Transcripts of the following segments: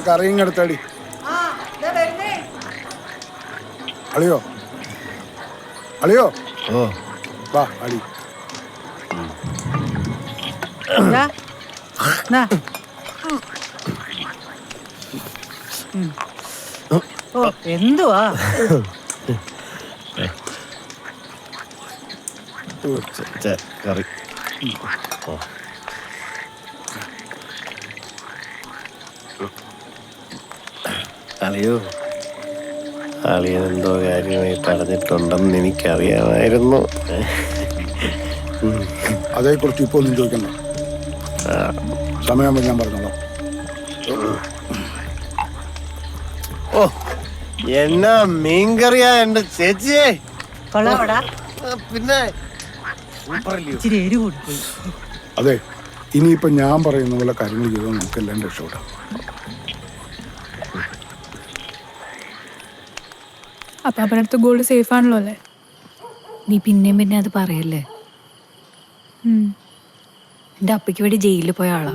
കറിയും എടുത്തടി. അളിയോ അളിയോ ഓ വാ അടി. എന്തുവാ കറി? അളിയോ, അളിയൻ എന്തോ കാര്യമായി പറഞ്ഞിട്ടുണ്ടെന്ന് എനിക്കറിയാമായിരുന്നു. അതേക്കുറിച്ച് ഇപ്പോൾ ഒന്നും ചോദിക്കണ്ട. സമയമാകുമ്പോൾ ഞാൻ പറഞ്ഞോളാം. ഓ എന്നാ മീൻകറിയാ എന്റെ ചേച്ചിയെ. പിന്നെ അതെ, ഇനിയിപ്പോ ഞാൻ പറയുന്ന പോലെ കാര്യങ്ങൾ ചെയ്താൽ നമുക്കെല്ലാം രക്ഷപ്പെടാം. അപ്പാപ്പനടുത്ത് ഗോൾഡ് സേഫ് ആണല്ലോ അല്ലേ? നീ പിന്നെയും പിന്നെ അത് പറയല്ലേ. എൻ്റെ അപ്പയ്ക്ക് വേണ്ടി ജയിലിൽ പോയ ആളാ.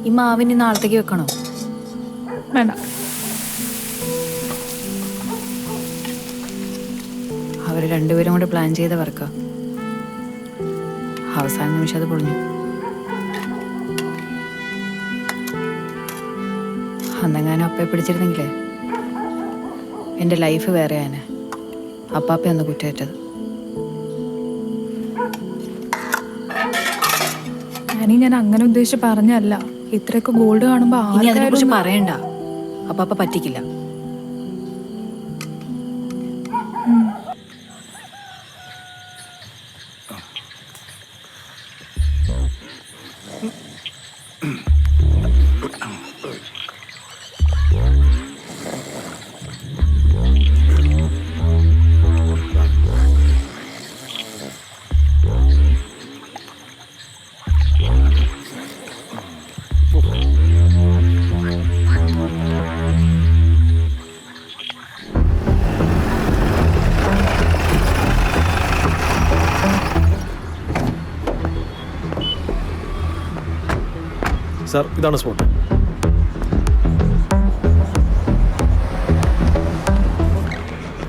ഈ മാവിന് നാളത്തേക്ക് വെക്കണോ? വേണ്ട. അവര് രണ്ടുപേരും കൂടെ പ്ലാൻ ചെയ്ത വർക്കാ. അവസാന നിമിഷം അത് പൊളിഞ്ഞു. അന്നെങ്ങാനും അപ്പയെ പിടിച്ചിരുന്നെങ്കിലേ എൻ്റെ ലൈഫ് വേറെ ആനെ. അപ്പാപ്പയൊന്ന് കുറ്റേറ്റത്. ഞാൻ അങ്ങനെ ഉദ്ദേശിച്ച് പറഞ്ഞല്ല. ഇത്രയൊക്കെ ഗോൾഡ് കാണുമ്പോ ഇനി അതിനെ കുറിച്ച് പറയണ്ട. അപ്പാപ്പ പറ്റിക്കില്ല. സാർ, ഇതാണ് സ്പോട്ട്.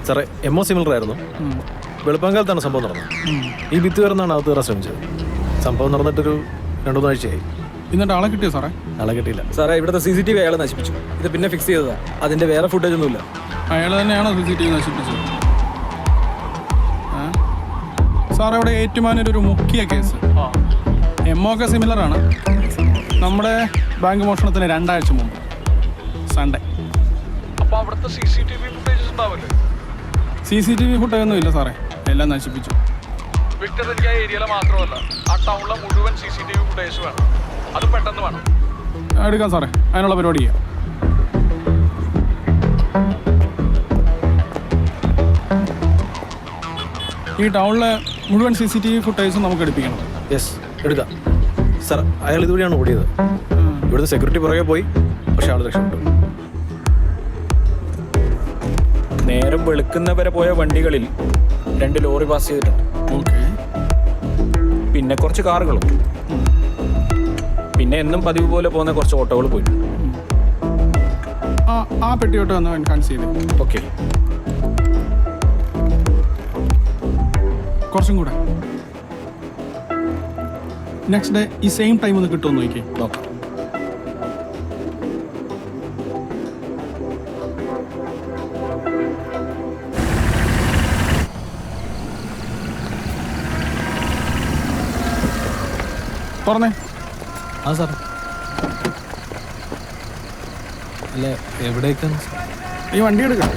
സാറേ, എംഒ സിമിലർ ആയിരുന്നു. വെളുപ്പാങ്കാലത്താണ് സംഭവം നടന്നത്. ഈ ഭിത്തി വരുന്നതാണ് അകത്ത് കയറാൻ ശ്രമിച്ചത്. സംഭവം നടന്നിട്ടൊരു 2-3 ആഴ്ചയായി. എന്നിട്ട് ആളെ കിട്ടിയോ സാറേ? ആളെ കിട്ടിയില്ല സാറേ. ഇവിടുത്തെ CCTV അയാളെ നശിപ്പിച്ചു. ഇത് പിന്നെ ഫിക്സ് ചെയ്തതാ. അതിന്റെ വേറെ ഫുട്ടേജ് ഒന്നുമില്ല. അയാൾ തന്നെയാണോ CCTV നശിപ്പിച്ചത്? സാറേ, ഇവിടെ ഏറ്റുമാനൊരു മുഖ്യ കേസ്. എംഒ ഒക്കെ സിമിലറാണ്. നമ്മുടെ ബാങ്ക് മോഷണത്തിന് 2 ആഴ്ച മുമ്പ് സൺഡേ. അപ്പോൾ അവിടുത്തെ CCTV ഫുട്ടേജസ് ഉണ്ടാവില്ലേ? CCTV ഫുട്ടേജ് ഒന്നും ഇല്ല സാറേ, എല്ലാം നശിപ്പിച്ചു. വിക്ടർ, എനിക്ക് ആ ഏരിയയിലെ മാത്രമല്ല, ആ ടൗണിലെ മുഴുവൻ CCTV ഫുട്ടേജ് വേണം. അത് പെട്ടെന്ന് വേണം. എടുക്കാം സാറേ, അതിനുള്ള പരിപാടി ചെയ്യാം. ഈ ടൗണിലെ മുഴുവൻ CCTV ഫുട്ടേജും നമുക്ക് എടുപ്പിക്കണം. യെസ്, എടുക്കാം സാർ. അയാൾ ഇതുവഴിയാണ് ഓടിയത്. ഇവിടുന്ന് സെക്യൂരിറ്റി പുറകെ പോയി, പക്ഷെ ആൾ രക്ഷപ്പെട്ടു. നേരം വെളുക്കുന്നവരെ പോയ വണ്ടികളിൽ 2 ലോറി പാസ് ചെയ്തിട്ടുണ്ട്. പിന്നെ കുറച്ച് കാറുകളും, പിന്നെ എന്നും പതിവ് പോലെ പോകുന്ന കുറച്ച് ഓട്ടോകൾ പോയിട്ടുണ്ട്. ആ പെട്ടിയോട്ട് വന്ന് എൻഹാൻസ് ചെയ്ത്. ഓക്കെ, കുറച്ചും കൂടെ. നെക്സ്റ്റ് ഡേ ഈ സെയിം ടൈം ഒന്ന് കിട്ടുമെന്ന് നോക്കി നോക്കാം. പറഞ്ഞേ. ആ സാർ. അല്ല, എവിടേക്കാണ്? ഈ വണ്ടി എടുക്കാം.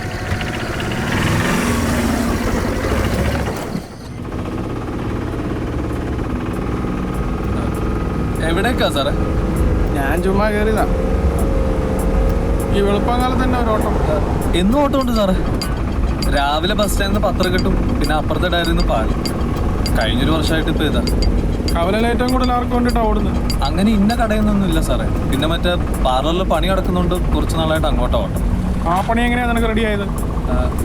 എവിടേക്കാ സാറേ? ഞാൻ ചുമ്മാ കയറിയതാ. ഈ വെളുപ്പാങ്കാലത്ത് തന്നെ ഒരു ഓട്ടം. എന്നും ഓട്ടം ഉണ്ട് സാറേ. രാവിലെ ബസ് സ്റ്റാൻഡിൽ നിന്ന് പത്രം കിട്ടും, പിന്നെ അപ്പുറത്തെ ഡയറിയിൽ നിന്ന് പാൽ. കഴിഞ്ഞൊരു വർഷമായിട്ട് ഇപ്പോൾ ഇതാ. കവലയിൽ ഏറ്റവും കൂടുതൽ ആർക്ക് വേണ്ടിയിട്ടാണ് ഓടുന്നത്? അങ്ങനെ ഇന്ന കടയൊന്നും ഇല്ല സാറേ. പിന്നെ മറ്റേ പാർലറിൽ പണി നടക്കുന്നുണ്ട്, കുറച്ച് നാളായിട്ട് അങ്ങോട്ടാ ഓട്ടം. ആ പണി എങ്ങനെയാണ് നിനക്ക് റെഡി ആയത്?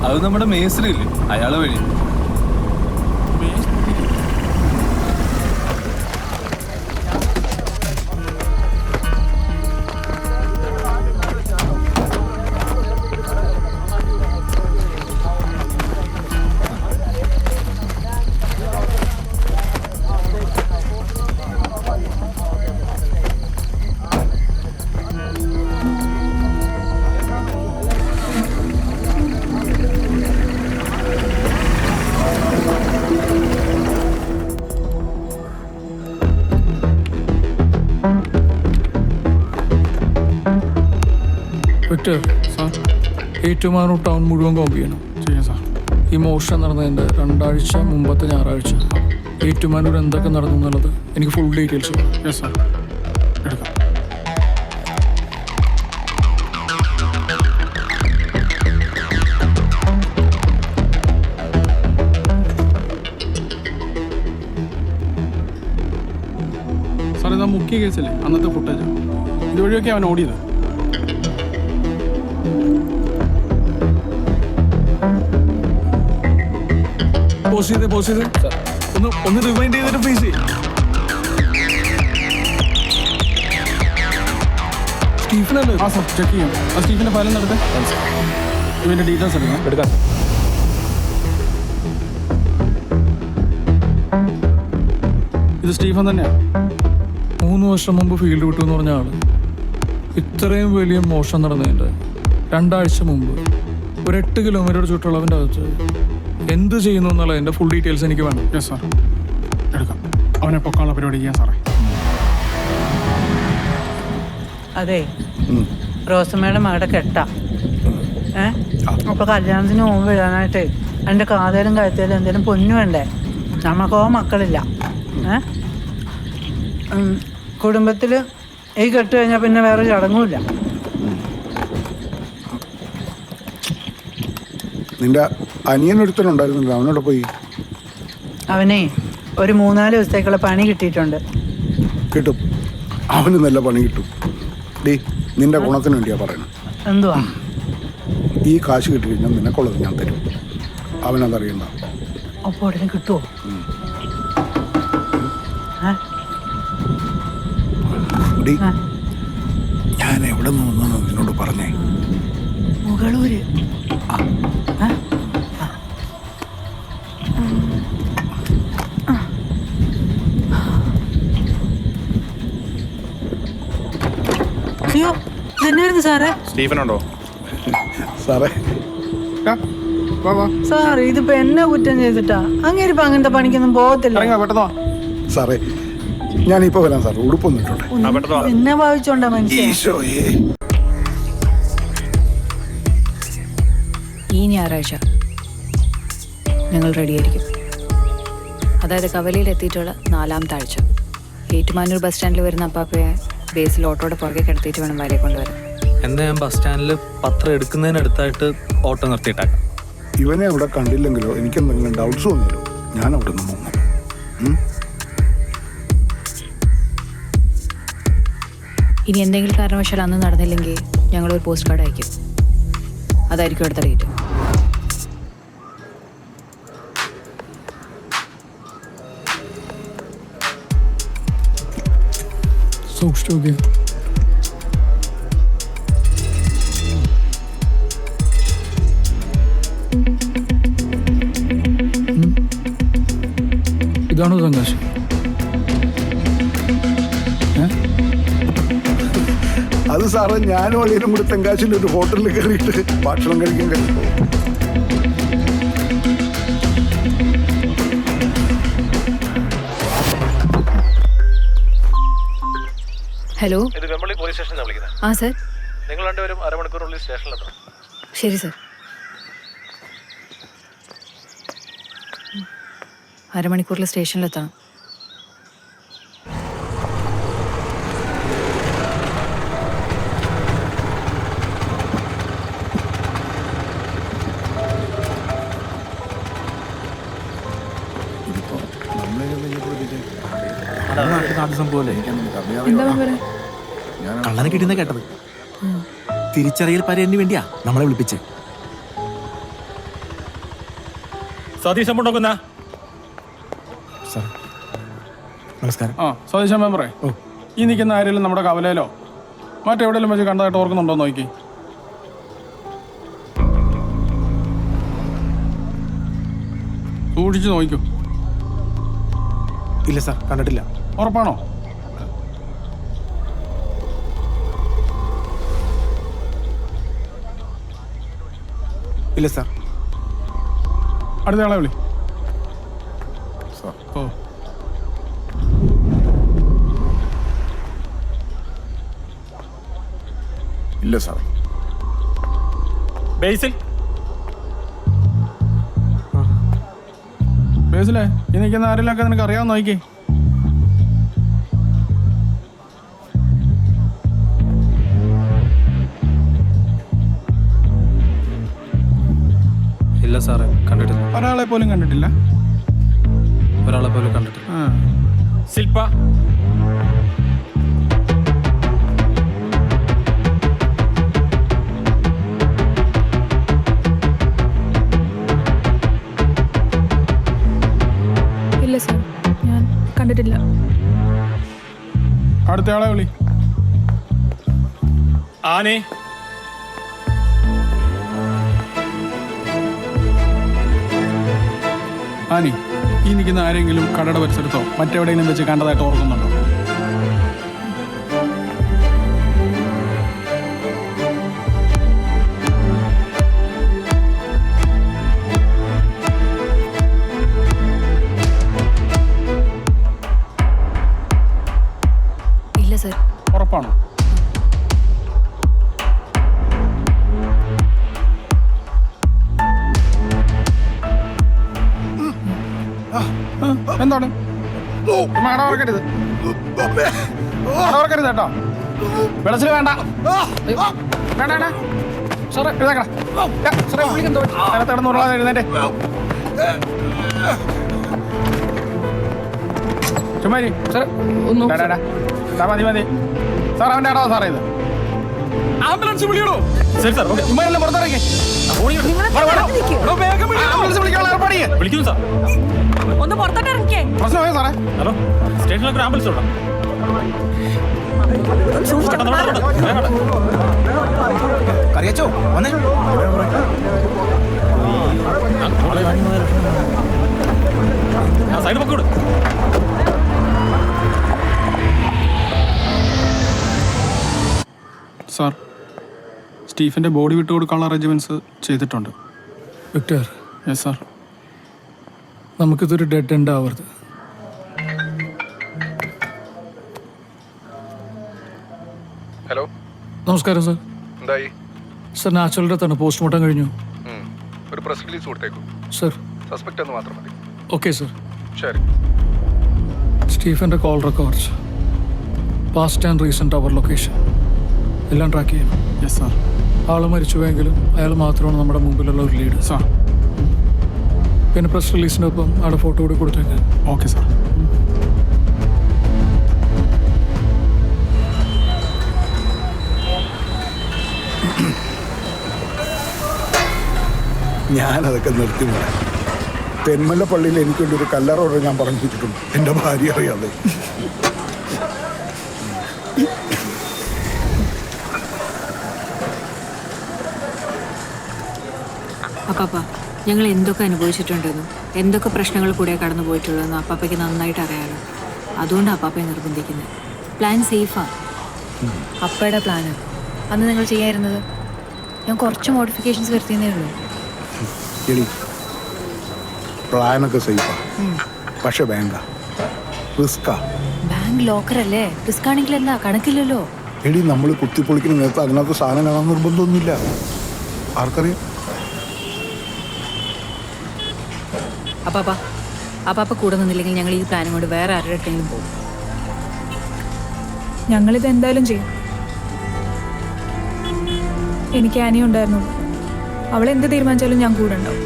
അത് നമ്മുടെ മേസ്ത്രി ഇല്ലേ, അയാൾ വഴി. വിക്ടർ സാർ ഏറ്റുമാനൂർ ടൗൺ മുഴുവൻ കോമ്പ് ചെയ്യണം. ചെയ്യാം സാർ. ഈ മോഷണം നടന്നതിൻ്റെ 2 ആഴ്ച മുമ്പത്തെ ഞായറാഴ്ച ഏറ്റുമാനൂർ എന്തൊക്കെ നടന്നു എന്നുള്ളത് എനിക്ക് ഫുൾ ഡീറ്റെയിൽസ് വേണം. യെസ് സാർ, എടുക്കാം. സാർ ഇതാ മുഖ്യ കേസല്ലേ, അന്നത്തെ ഫുട്ടേജ്. ഇതുവഴിയൊക്കെ അവൻ ഓടിയത്. പോസ്റ്റ് ചെയ്ത് ഒന്ന് റിമൈൻഡ് ചെയ്തിട്ട് പ്ലീസ്. സ്റ്റീഫനല്ലേ? ആ സാർ, ചെക്ക് ചെയ്യാം. ആ സ്റ്റീഫിൻ്റെ ഫയൽ നടത്തേ, ഇവൻ്റെ ഡീറ്റെയിൽസ് എടുക്കാം. ഇത് സ്റ്റീഫൻ തന്നെയാണ്. 3 വർഷം മുമ്പ് ഫീൽഡ് വിട്ടു എന്ന് പറഞ്ഞ ആള് ഇത്രയും വലിയ മോഷണം നടന്നതിൻ്റെ 2 ആഴ്ച മുമ്പ് ഒരു 8 കിലോമീറ്റർ ചുറ്റളവിൻ്റെ അകത്ത് എന്ത് ചെയ്യുന്നു എന്നുള്ള എൻ്റെ ഫുൾ ഡീറ്റെയിൽസ് എനിക്ക് വേണം. യെസ് സാർ, എടുക്കാം. അവനെ പൊക്കാനുള്ള പരിപാടി ചെയ്യാൻ സാറേ. അതെ, റോസമ്മയുടെ മകളുടെ കെട്ടാ. അപ്പൊ കല്യാണത്തിന് മുമ്പ് ഇടാനായിട്ട് എൻ്റെ കാതേലും കഴുത്തേലും എന്തെങ്കിലും പൊന്നു വേണ്ടേ? നമുക്കോ മക്കളില്ല. കുടുംബത്തിൽ ഈ കെട്ട് കഴിഞ്ഞാൽ പിന്നെ വേറെ ചടങ്ങുമില്ല. നിന്റെ അനിയനൊരുത്തനുണ്ടായിരുന്നില്ല, അവനോട് പോയി? അവനെ ഒരു 3-4 ദിവസത്തേക്കുള്ള പണി കിട്ടിയിട്ടുണ്ട്. കിട്ടും, അവന് നല്ല പണി കിട്ടും. ഡീ, നിന്റെ ഗുണത്തിന് വേണ്ടിയാ പറയണം. എന്തുവാ? ഈ കാശ് കിട്ടി കഴിഞ്ഞാൽ നിനക്കുള്ളത് ഞാൻ തരും. അവനതറിയണ്ട. അപ്പോൾ ഉടനെ കിട്ടുമോ? ഡീ, ഞാൻ എവിടെ നിന്ന് നിന്നോട് പറഞ്ഞേ? മുകളൂര്. അയ്യോ, ഇതെന്നായിരുന്നു സാറേ? സ്റ്റീഫനുണ്ടോ? സാറേ, സാർ ഇതിപ്പോ എന്നെ കുറ്റം ചെയ്തിട്ടാ? അങ്ങേരിപ്പോ അങ്ങനത്തെ പണിക്കൊന്നും പോകത്തില്ല. സാറേ, ഞാനിപ്പോ വരാം സാർ. ഉടുപ്പൊന്നും ഇട്ടോട്ടെ. എന്നെ ഭാവിച്ചോണ്ടാ മനുഷ്യൻ. ഈ ഞായറാഴ്ച ഞങ്ങൾ റെഡിയായിരിക്കും. അതായത് കവലയിൽ എത്തിയിട്ടുള്ള 4ാമത്തെ ആഴ്ച. ഏറ്റുമാനൂർ ബസ് സ്റ്റാൻഡിൽ വരുന്ന അപ്പാപ്പയെ ബേസിൽ ഓട്ടോയുടെ പുറകെ കിടത്തിയിട്ട് വേണം വരെ കൊണ്ടുവരാൻ. എന്താ ഞാൻ ബസ് സ്റ്റാൻഡിൽ പത്രം എടുക്കുന്നതിനടുത്തായിട്ട് ഓട്ടോ നിർത്തിയിട്ടാക്കാം. ഇവനെ അവിടെ കണ്ടില്ലെങ്കിലോ എനിക്ക് എന്തെങ്കിലും ഡൗട്ട്സ് വന്നില്ലോ, ഞാൻ അവിടെ നിന്ന് പോകുന്നു. ഇനി എന്തെങ്കിലും കാരണവശാൽ അന്ന് നടന്നില്ലെങ്കിൽ ഞങ്ങളൊരു പോസ്റ്റ് കാർഡ് അയക്കും. അതായിരിക്കും അടുത്ത ഡേറ്റ്. സൂക്ഷിച്ചു നോക്കിയ ഇതാണോ തങ്കാശ്? അത് സാറേ, ഞാനും അളിയനും കൂടി തെങ്കാശിൻ്റെ ഒരു ഹോട്ടലിൽ കയറിയിട്ട് ഭക്ഷണം കഴിക്കാൻ കഴിയും. ഹലോ, ഇത് വെമ്പളി പോലീസ് സ്റ്റേഷനിലാണ് വിളിക്കുന്നത്. ആ സർ. നിങ്ങൾ രണ്ടുപേരും അരമണിക്കൂറിനുള്ളിൽ സ്റ്റേഷനിലെത്തണം. ശരി സർ. അരമണിക്കൂറിൽ സ്റ്റേഷനിലെത്തണം. കള്ളനെ കിട്ടുന്ന കേട്ടത്. തിരിച്ചറിയൽ പരേന് വേണ്ടിയാ നമ്മളെ വിളിപ്പിച്ച്. സതീശൻ മുണ്ടോക്കുന്ന സാർ നമസ്കാരം. ആ സതീശൻ മെമ്പറേ, ഈ നിൽക്കുന്ന ആരെങ്കിലും നമ്മുടെ കവലയിലോ മറ്റെവിടെയെങ്കിലും വെച്ച് കണ്ടതായിട്ട് ഓർക്കുന്നുണ്ടോ നോക്കി. സൂക്ഷിച്ച് നോക്കൂ. ഇല്ല സാർ, കണ്ടിട്ടില്ല. ഉറപ്പാണോ? ഇല്ല സാർ. അടുത്ത ആളെ വിളി. ഓ ഇല്ല സാർ. ബേസിൽ ബേസിലേ, ഈ നിൽക്കുന്ന ആരെങ്കിലൊക്കെ നിനക്ക് അറിയാമെന്ന് നോക്കി. ഇല്ല സാറേ, കണ്ടിട്ടില്ല. ഒരാളെ പോലും കണ്ടിട്ടില്ല. ഒരാളെ പോലും കണ്ടിട്ടില്ല. ശില്പ ഇല്ല സർ, ഞാൻ കണ്ടിട്ടില്ല. അടുത്ത ആളെ വിളി. ആനി ആനി, ഈ നിൽക്കുന്ന ആരെങ്കിലും കടയുടെ പരിസരത്തോ മറ്റെവിടെയെങ്കിലും വെച്ച് കണ്ടതായിട്ട് ഓർക്കുന്നുണ്ടോ? ഇല്ല സർ. ഉറപ്പാണോ? എന്താണ് അടവർക്കരുത്, അടവർക്കരുത് കേട്ടോ. വെളച്ചിൽ വേണ്ട, വേണ്ട വേണ്ട. സാറേ എഴുതേക്കടാ. സാറേ വിളിക്കെന്തോ നേരത്തെ കിടന്നുള്ളതാണ്. എഴുന്നേറ്റ് ചുമ്മാരി. സാറേ മതി മതി. സാർ അവൻ്റെ അടവാ സാറേ ഇത്. ആംബുലൻസ് വിളിക്കണോ? ശരി സാർ. ഓക്കെ, ചുമ്മാരെല്ലാം പുറത്തിറങ്ങി ആംബുലൻസ് വിളിക്കാനുള്ള ഏർപ്പാട് ചെയ്യ്. വിളിക്കുന്നു സാർ. ഒന്ന് പുറത്തോട്ട് ഇറങ്ങിക്കേ. പ്രശ്നമായോ സാറേ? ഹലോ, സ്റ്റേഷനിലൊക്കെ ആംബുലൻസ് ഉണ്ടോ? കറിയച്ചോ വന്നേ. സൈഡ് പൊക്കോട്. സാർ, സ്റ്റീഫൻ്റെ ബോഡി വിട്ടു കൊടുക്കാനുള്ള അറേഞ്ച്മെൻറ്റ്സ് ചെയ്തിട്ടുണ്ട്. Victor, yes sir. നമുക്കിതൊരു ഡെഡ് എൻഡ് ആവരുത്. ഹലോ, നമസ്കാരം സാർ. എന്തായി? സാർ, നാച്ചുറൽ ഡെത്താണ്. പോസ്റ്റ്മോർട്ടം കഴിഞ്ഞു. ഒരു പ്രസ് റിലീസ് കൊടുത്തേക്കൂ. സാർ. സസ്പെക്റ്റ് എന്ന് മാത്രം മതി. Okay sir. ശരി. സ്റ്റീഫൻ്റെ call records, past and recent അവർ ലൊക്കേഷൻ എല്ലാം ട്രാക്ക് ചെയ്യണം. Yes sir. ആൾ മരിച്ചുവെങ്കിലും അയാൾ മാത്രമാണ് നമ്മുടെ മുമ്പിലുള്ള ഒരു ലീഡ്. സാർ. പിന്നെ പ്രസ് റിലീസിൻ്റെ ഒപ്പം ആടെ ഫോട്ടോ കൂടി കൊടുത്തേക്ക്. Okay sir. ഞാനതൊക്കെ നിർത്തി പറയാം. തെന്മല പള്ളിയിൽ എനിക്കൊരു ഒരു കല്ലറോടെ ഞാൻ പറഞ്ഞു വെച്ചിട്ടുണ്ട്, എൻ്റെ ഭാര്യ അറിയാതെ. അപ്പാപ്പ, ഞങ്ങൾ എന്തൊക്കെ അനുഭവിച്ചിട്ടുണ്ടെന്നും എന്തൊക്കെ പ്രശ്നങ്ങൾ കൂടെ കടന്നു പോയിട്ടുള്ളതെന്നും അപ്പാപ്പയ്ക്ക് നന്നായിട്ട് അറിയാലോ. അതുകൊണ്ട് അപ്പാപ്പയെ നിർബന്ധിക്കുന്നത്. പ്ലാൻ സേഫാണ്. അപ്പയുടെ പ്ലാന് അന്ന് നിങ്ങൾ ചെയ്യായിരുന്നത്. ഞാൻ കുറച്ച് മോഡിഫിക്കേഷൻസ് വരുത്തിയെന്നേ ഉള്ളൂ. എടി, പ്ലാനൊക്കെ സേഫാ, പക്ഷെ വേണ്ട, റിസ്കാ. ബാങ്ക് ലോക്കറല്ലേ, റിസ്ക് ആണെങ്കിൽ എന്താ, കണക്കില്ലല്ലോ. എടി, നമ്മൾ കുത്തിപ്പൊളിക്കുന്ന നേരത്തെ അതിനകത്ത് സാധനം കാണാൻ നിർബന്ധമൊന്നുമില്ല. ആർക്കറിയാം? അപ്പാപ്പ കൂടെ നിന്നില്ലെങ്കിൽ ഞങ്ങൾ ഈ പ്ലാനും കൊണ്ട് വേറെ ആരുടെ അടുത്തെങ്കിലും പോകും. ഞങ്ങളിത് എന്തായാലും ചെയ്യും. എനിക്ക് ആനി ഉണ്ടായിരുന്നു. അവൾ എന്ത് തീരുമാനിച്ചാലും ഞാൻ കൂടെ ഉണ്ടാവും.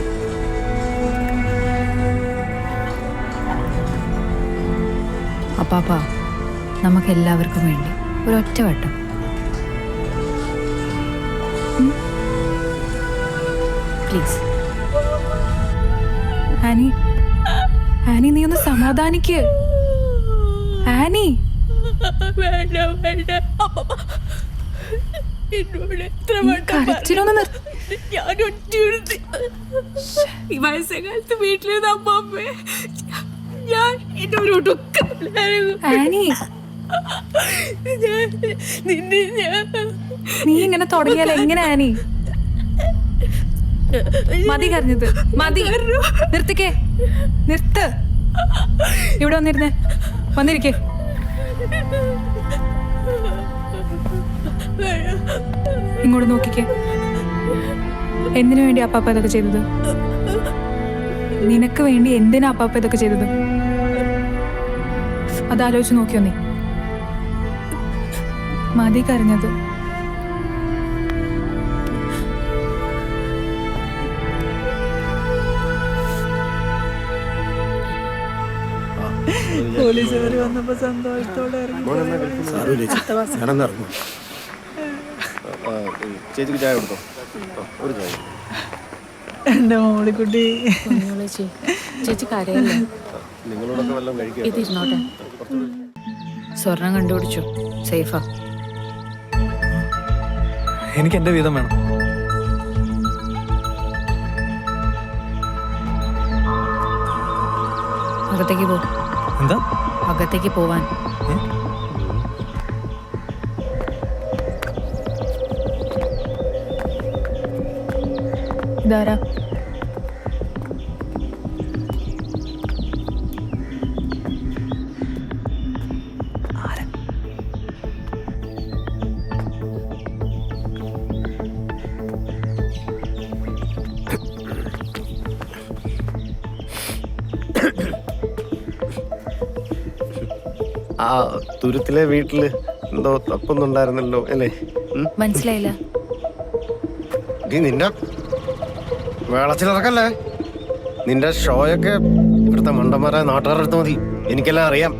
അപ്പാപ്പ, നമുക്ക് എല്ലാവർക്കും വേണ്ടി ഒരൊറ്റ വട്ടം പ്ലീസ്. ആനി, ആനി നീ ഒന്ന് സമാധാനിക്ക്. ആനി കരച്ചിലൊന്ന് ഈ വയസ്സകാലത്ത് വീട്ടിലിരുന്ന അമ്മാമ്മേ ഞാൻ എന്റെ ഒരു ആനി നീ ഇങ്ങനെ തുടങ്ങിയാൽ എങ്ങനെ ആനി? മതി കരഞ്ഞത്, മതി. നിർത്തിക്കേ, നിർത്ത്. ഇവിടെ വന്നിരുന്നേ, വന്നിരിക്കേ. ഇങ്ങോട്ട് നോക്കിക്കേ. എന്തിനു വേണ്ടി അപ്പാപ്പ ഇതൊക്കെ ചെയ്തത്? നിനക്ക് വേണ്ടി എന്തിനാ അപ്പാപ്പ ഇതൊക്കെ ചെയ്തത്? അതാലോചിച്ച് നോക്കിയോ നീ? മതി കരഞ്ഞത്. പോലീസുകാർ വന്നപ്പോ സന്തോഷത്തോടെ ഇറങ്ങി. ഞാനൊന്ന് ഇറങ്ങും. ചേച്ചിക്ക് ചായ കൊടുത്തോ? ഒരു ചായ. എന്റെ മോളിക്കുട്ടി ചേച്ചി കരയല്ലേ? നിങ്ങളോടൊക്കെ വല്ലതും കഴിക്കുക. ഇതിരുന്നോട്ടെ. സ്വർണം കണ്ടുപിടിച്ചു, സേഫാ. എനിക്ക് എൻ്റെ വീതം വേണം. അകത്തേക്ക് പോ. എന്താ? അകത്തേക്ക് പോവാൻ. ഇതാരാ? ആ തുരുത്തിലെ വീട്ടില് എന്തോ തപ്പൊന്നുണ്ടായിരുന്നല്ലോ അല്ലേ? മനസ്സിലായില്ല. നിന്റെ വേളച്ചിലിറക്കല്ലേ? നിന്റെ ഷോയൊക്കെ ഇവിടുത്തെ മണ്ടന്മാരായ നാട്ടുകാരുടെ അടുത്ത് മതി. എനിക്കെല്ലാം അറിയാം.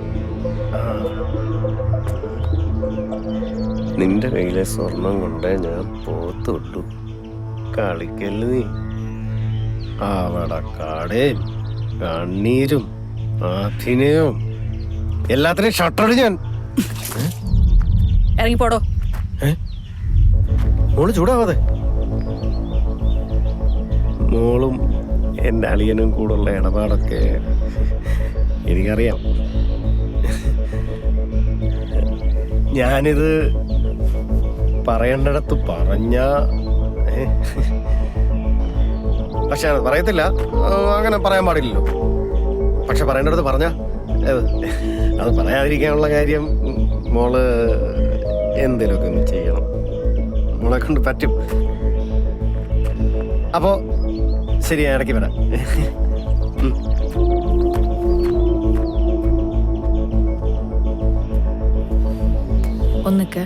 നിന്റെ കയ്യിലെ സ്വർണം കൊണ്ട് ഞാൻ പോത്ത് വിട്ടു. കളിക്കല് നീ. അവിടെ കാടേം കണ്ണീരും അഭിനയവും എല്ലാത്തിനും ഷട്ടറ് ഞാൻ. ഇറങ്ങിപ്പോടോ. മോള് ചൂടാവാതെ. മോളും എൻ്റെ അളിയനും കൂടുള്ള ഇടപാടൊക്കെ എനിക്കറിയാം. ഞാനിത് പറയേണ്ടിടത്ത് പറഞ്ഞ പക്ഷെ പറയത്തില്ല, അങ്ങനെ പറയാൻ പാടില്ലല്ലോ. പക്ഷെ പറയേണ്ടിടത്ത് പറഞ്ഞ അത് പറയാതിരിക്കാനുള്ള കാര്യം മോള് എന്തേലുമൊക്കെ ഒന്ന് ചെയ്യണം. മോളെ കൊണ്ട് പറ്റും. അപ്പോ ശരി, ഞാൻ ഇടയ്ക്ക് വരാം. ഒന്നിക്ക്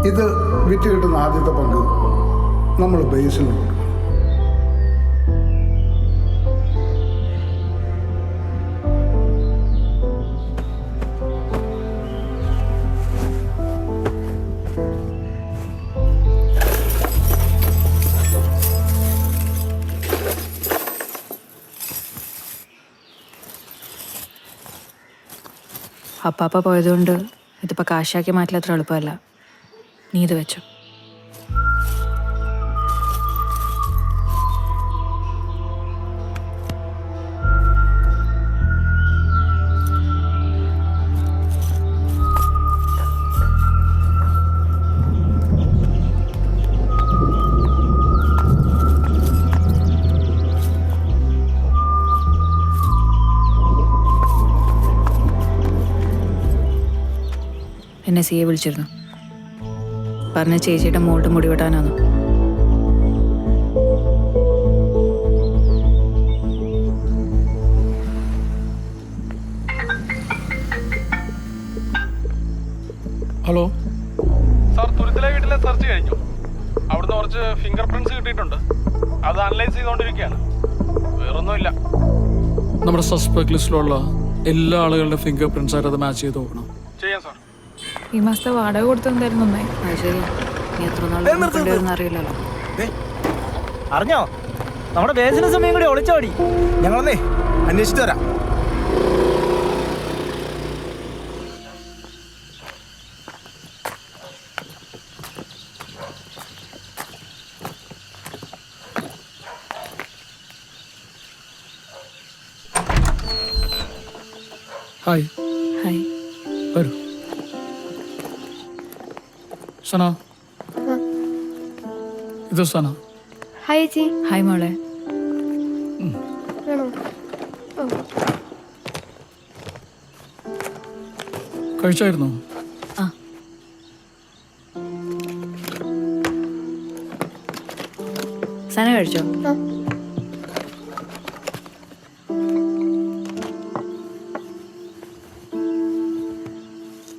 ഇത് വിറ്റ് കിട്ടുന്ന ആദ്യത്തെ പങ്ക് നമ്മൾ ബേസിന് കൊടുക്കും. അപ്പാപ്പ പോയതുകൊണ്ട് ഇതിപ്പോൾ കാശാക്കി മാറ്റില്ല, അത്ര എളുപ്പമല്ല. നീ ഇത് വെച്ചോ. എന്നെ സിയെ വിളിച്ചിരുന്നു. പറഞ്ഞ ചേച്ചിയുടെ മോളുടെ മുടി വെട്ടാനാണ്. ഹലോ സാർ തുരുത്തിലെ വീട്ടിലെ സെർച്ച് കഴിഞ്ഞു. അവിടുന്ന് കുറച്ച് ഫിംഗർ പ്രിന്റ്സ് കിട്ടിയിട്ടുണ്ട്. അത് അനലൈസ് ചെയ്തുകൊണ്ടിരിക്കുകയാണ്. വേറൊന്നുമില്ല. നമ്മുടെ സസ്പെക്ട് ലിസ്റ്റിലുള്ള എല്ലാ ആളുകളുടെ ഫിംഗർ പ്രിന്റ്സ് ആയിട്ട് അത് മാച്ച് ചെയ്ത് നോക്കണം. ചെയ്യാം സാർ. ഈ മാസത്തെ വാടക കൊടുത്തെന്തായിരുന്നു നന്നായി. അത് ശരിയാ. നീ എത്ര നാൾ അറിയില്ലല്ലോ. അറിഞ്ഞോ നമ്മുടെ ബേസിന് സമയം കൂടി ഒളിച്ചോടി. ഞങ്ങളൊന്നേ അന്വേഷിച്ചു തരാം. Hi, hi. വരൂ. സന, ഇത് സന. ഹായ് ചേച്ചി. ഹായ് മോളെ. വേണോ? കഴിച്ചായിരുന്നോ? ആ. സന കഴിച്ചോ?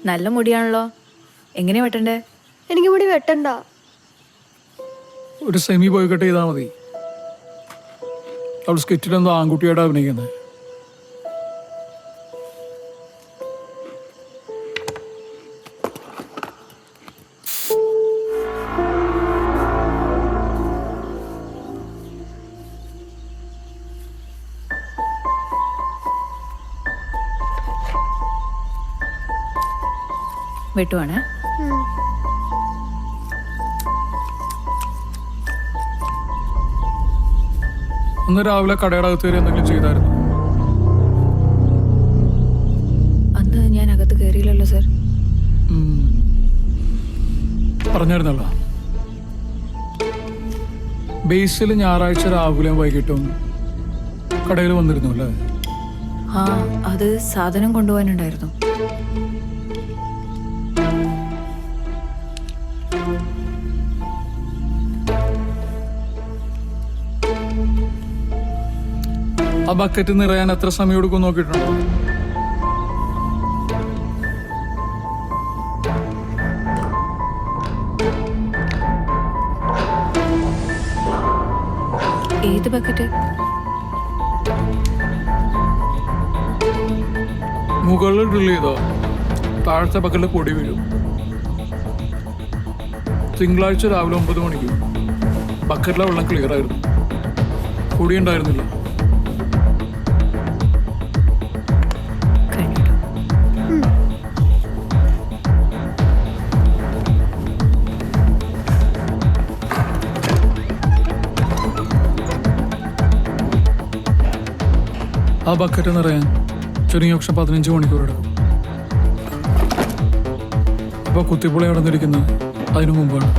നല്ല മുടിയാണല്ലോ. എങ്ങനെയാ വെട്ടണ്ടേ? എനിക്ക് മുടി വെട്ടണ്ട. ഒരു സെമി ബോയ് കട്ട് ചെയ്താൽ മതി. അവൾ സ്കിറ്റിലെന്തോ ആൺകുട്ടിയായിട്ട് അഭിനയിക്കുന്നത്. വെട്ടുവാണ്. അന്ന് രാവിലെ കടയുടെ അകത്ത് കയറി എന്തെങ്കിലും ചെയ്തായിരുന്നു? അന്ന് ഞാൻ അകത്ത് കയറിയില്ലല്ലോ സർ. പറഞ്ഞായിരുന്നല്ലോ. ബേസിൽ ഞായറാഴ്ച രാവിലെയും വൈകിട്ടും കടയിൽ വന്നിരുന്നു അല്ലേ? ആ, അത് സാധനം കൊണ്ടുപോകാനുണ്ടായിരുന്നു. ആ ബക്കറ്റ് നിറയാൻ എത്ര സമയം എടുക്കും നോക്കിയിട്ടുണ്ടോ? ഏത് ബക്കറ്റ്? മുകളിൽ ഡ്രിൽ ചെയ്തോ താഴത്തെ ബക്കറ്റിൽ പൊടി വീഴും. തിങ്കളാഴ്ച രാവിലെ 9 മണിക്ക് ബക്കറ്റിലെ വെള്ളം ക്ലിയർ ആയിരുന്നു. പൊടി ഉണ്ടായിരുന്നില്ല. ആ ബക്കറ്റ് നിറയാൻ ചുരുങ്ങിയ പക്ഷെ 15 മണിക്കൂർ എടുക്കും. അപ്പോൾ കുത്തിപ്പൊളി നടന്നിരിക്കുന്നത് അതിനു മുമ്പാണ്.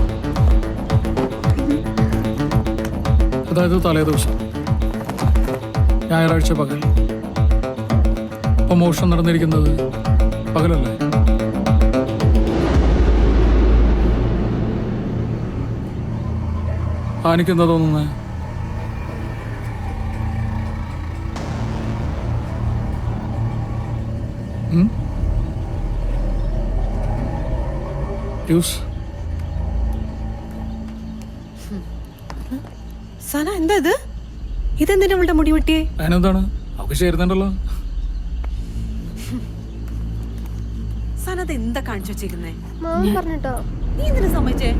അതായത് തലേ ദിവസം ഞായറാഴ്ച പകൽ. അപ്പോൾ മോഷണം നടന്നിരിക്കുന്നത് പകലല്ലേ? എനിക്കെന്താ തോന്നുന്നത്? സന എന്താ ഇത്? ഇതെന്തിനാ നമ്മളുടെ മുടി വെട്ടിയേ? അതിനെന്താണ്, അവർക്ക് ചേരുന്നുണ്ടല്ലോ. സന അത് എന്താ കാണിച്ചു വെച്ചിരിക്കുന്നേ? മാമ പറഞ്ഞിട്ടോ. നീ എന്തിനാ സമ്മതിച്ചേ?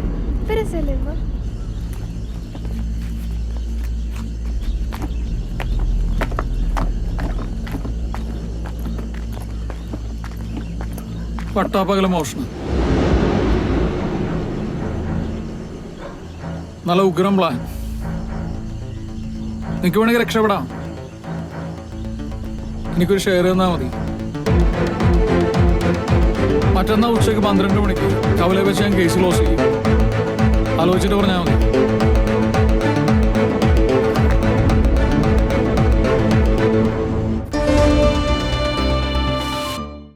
പട്ടാപ്പകല മോഷണം. നല്ല ഉഗ്രം പ്ലാൻ. നിനക്ക് വേണമെങ്കിൽ രക്ഷപ്പെടാം. എനിക്കൊരു ഷെയർ തന്നാൽ മതി. മറ്റന്നാൾ ഉച്ചയ്ക്ക് 12 മണിക്ക് കവലയിൽ വെച്ച് ഞാൻ കേസ് ക്ലോസ് ചെയ്യും. ആലോചിച്ചിട്ട് പറഞ്ഞാൽ മതി.